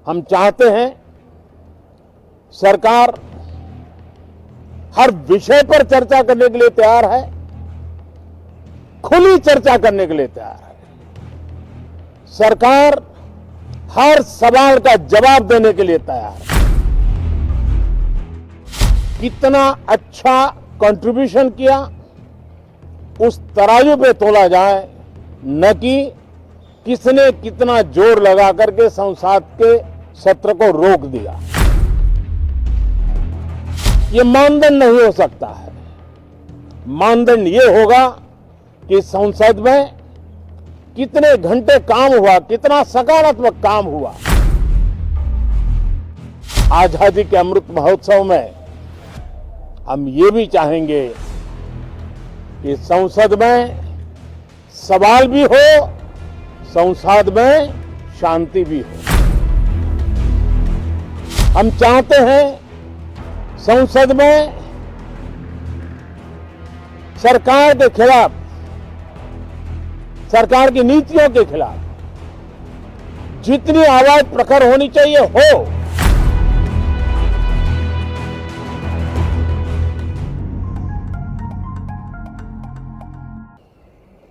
हम चाहते हैं सरकार हर विषय पर चर्चा करने के लिए तैयार है, खुली चर्चा करने के लिए तैयार है। सरकार हर सवाल का जवाब देने के लिए तैयार है। कितना अच्छा कंट्रीब्यूशन किया उस तराजू पे तोला जाए, न कि किसने कितना जोर लगा करके संसद के सत्र को रोक दिया। ये मानदंड नहीं हो सकता है। मानदंड ये होगा कि संसद में कितने घंटे काम हुआ, कितना सकारात्मक काम हुआ। आजादी के अमृत महोत्सव में हम ये भी चाहेंगे कि संसद में सवाल भी हो, संसद में शांति भी हो। हम चाहते हैं संसद में सरकार के खिलाफ, सरकार की नीतियों के खिलाफ जितनी आवाज प्रखर होनी चाहिए हो।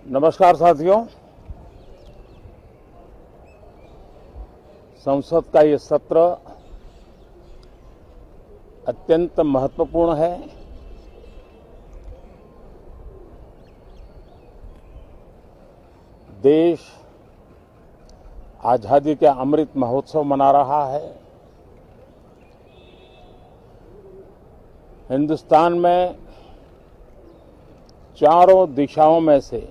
नमस्कार साथियों, संसद का ये सत्र अत्यंत महत्वपूर्ण है। देश आजादी के अमृत महोत्सव मना रहा है। हिंदुस्तान में चारों दिशाओं में से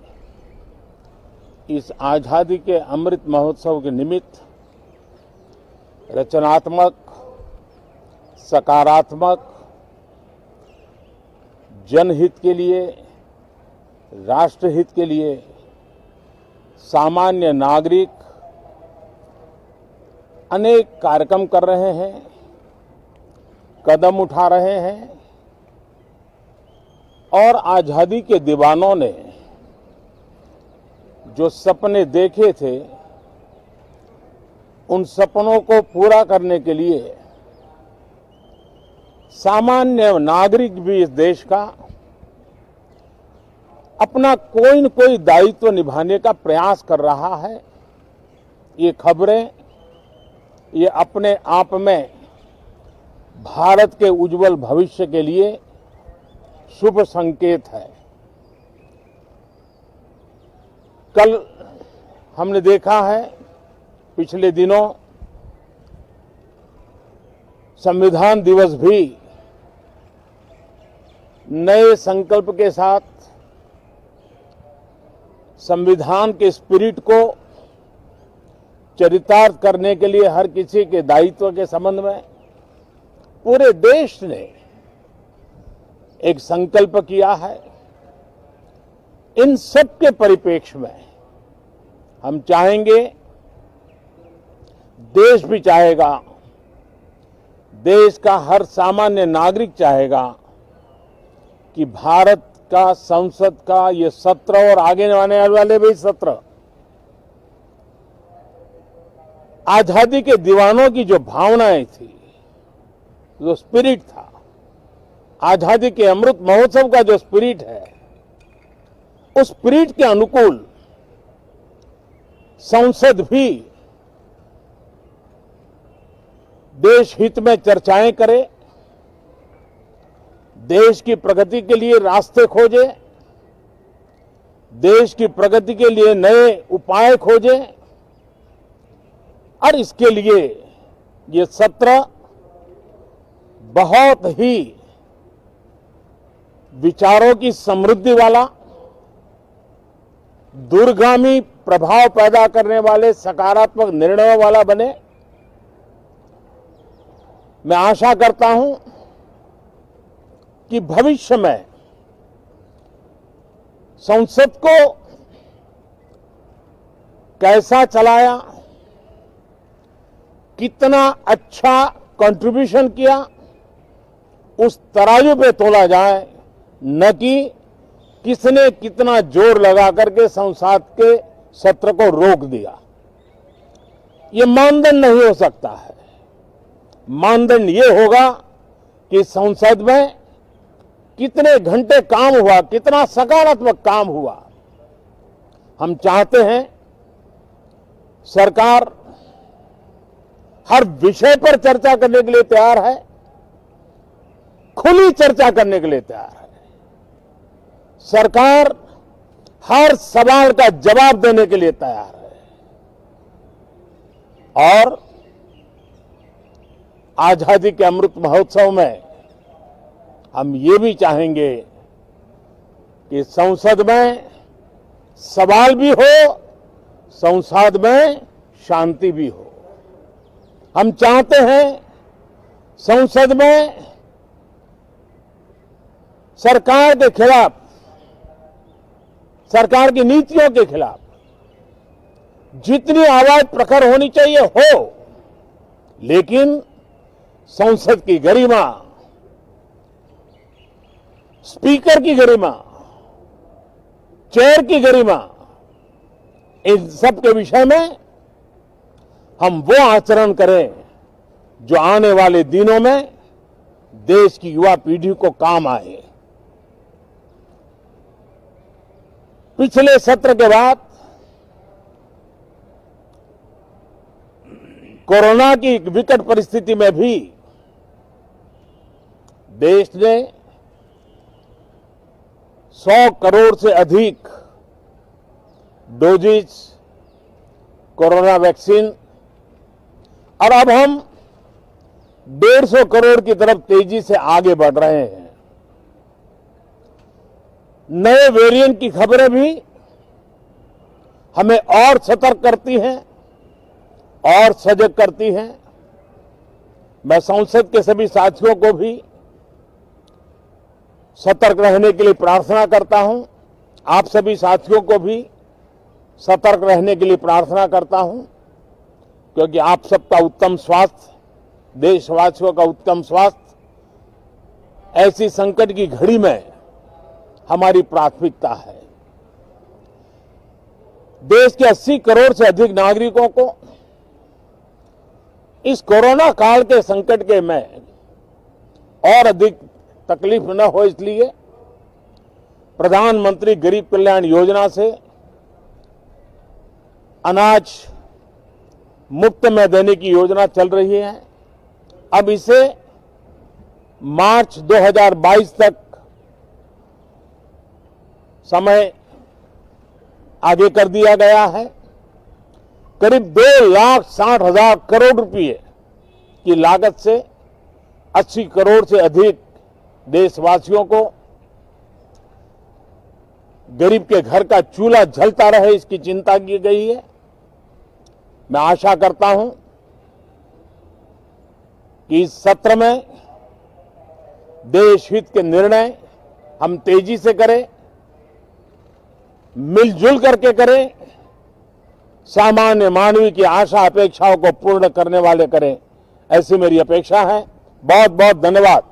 इस आजादी के अमृत महोत्सव के निमित्त रचनात्मक, सकारात्मक, जनहित के लिए, राष्ट्रहित के लिए सामान्य नागरिक अनेक कार्यक्रम कर रहे हैं, कदम उठा रहे हैं और आजादी के दीवानों ने जो सपने देखे थे, उन सपनों को पूरा करने के लिए सामान्य नागरिक भी इस देश का अपना कोई न कोई दायित्व निभाने का प्रयास कर रहा है। ये खबरें, ये अपने आप में भारत के उज्जवल भविष्य के लिए शुभ संकेत है। कल हमने देखा है, पिछले दिनों संविधान दिवस भी नए संकल्प के साथ संविधान के स्पिरिट को चरितार्थ करने के लिए हर किसी के दायित्व के संबंध में पूरे देश ने एक संकल्प किया है। इन सब के परिप्रेक्ष्य में हम चाहेंगे, देश भी चाहेगा, देश का हर सामान्य नागरिक चाहेगा कि भारत का संसद का ये सत्र और आगे आने वाले भी सत्र आजादी के दीवानों की जो भावनाएं थी, जो स्पिरिट था, आजादी के अमृत महोत्सव का जो स्पिरिट है, उस स्पिरिट के अनुकूल संसद भी देश हित में चर्चाएं करे, देश की प्रगति के लिए रास्ते खोजे, देश की प्रगति के लिए नए उपाय खोजे। और इसके लिए ये सत्र बहुत ही विचारों की समृद्धि वाला, दूरगामी प्रभाव पैदा करने वाले सकारात्मक निर्णयों वाला बने। मैं आशा करता हूं कि भविष्य में संसद को कैसा चलाया, कितना अच्छा कंट्रीब्यूशन किया, उस तराजू पे तोला जाए, न कि किसने कितना जोर लगा करके संसद के सत्र को रोक दिया। ये मानदंड नहीं हो सकता है। मानदंड ये होगा कि संसद में कितने घंटे काम हुआ, कितना सकारात्मक काम हुआ। हम चाहते हैं सरकार हर विषय पर चर्चा करने के लिए तैयार है, खुली चर्चा करने के लिए तैयार है। सरकार हर सवाल का जवाब देने के लिए तैयार है और आजादी के अमृत महोत्सव में हम ये भी चाहेंगे कि संसद में सवाल भी हो, संसद में शांति भी हो। हम चाहते हैं संसद में सरकार के खिलाफ, सरकार की नीतियों के खिलाफ जितनी आवाज प्रखर होनी चाहिए हो, लेकिन संसद की गरिमा, स्पीकर की गरिमा, चेयर की गरिमा, इन सब के विषय में हम वो आचरण करें जो आने वाले दिनों में देश की युवा पीढ़ी को काम आए। पिछले सत्र के बाद कोरोना की विकट परिस्थिति में भी देश ने 100 करोड़ से अधिक डोजेज कोरोना वैक्सीन और अब हम 150 करोड़ की तरफ तेजी से आगे बढ़ रहे हैं। नए वेरिएंट की खबरें भी हमें और सतर्क करती हैं और सजग करती हैं। मैं संसद के सभी साथियों को भी सतर्क रहने के लिए प्रार्थना करता हूं। आप सभी साथियों को भी सतर्क रहने के लिए प्रार्थना करता हूं, क्योंकि आप सबका उत्तम स्वास्थ्य, देशवासियों का उत्तम स्वास्थ्य ऐसी संकट की घड़ी में हमारी प्राथमिकता है। देश के 80 करोड़ से अधिक नागरिकों को इस कोरोना काल के संकट के में और अधिक तकलीफ न हो, इसलिए प्रधानमंत्री गरीब कल्याण योजना से अनाज मुफ्त में देने की योजना चल रही है। अब इसे मार्च 2022 तक समय आगे कर दिया गया है। करीब 2,60,000 करोड़ रुपए की लागत से 80 करोड़ से अधिक देशवासियों को गरीब के घर का चूल्हा जलता रहे, इसकी चिंता की गई है। मैं आशा करता हूं कि इस सत्र में देश हित के निर्णय हम तेजी से करें, मिलजुल करके करें, सामान्य मानवीय की आशा अपेक्षाओं को पूर्ण करने वाले करें, ऐसी मेरी अपेक्षा है। बहुत बहुत धन्यवाद।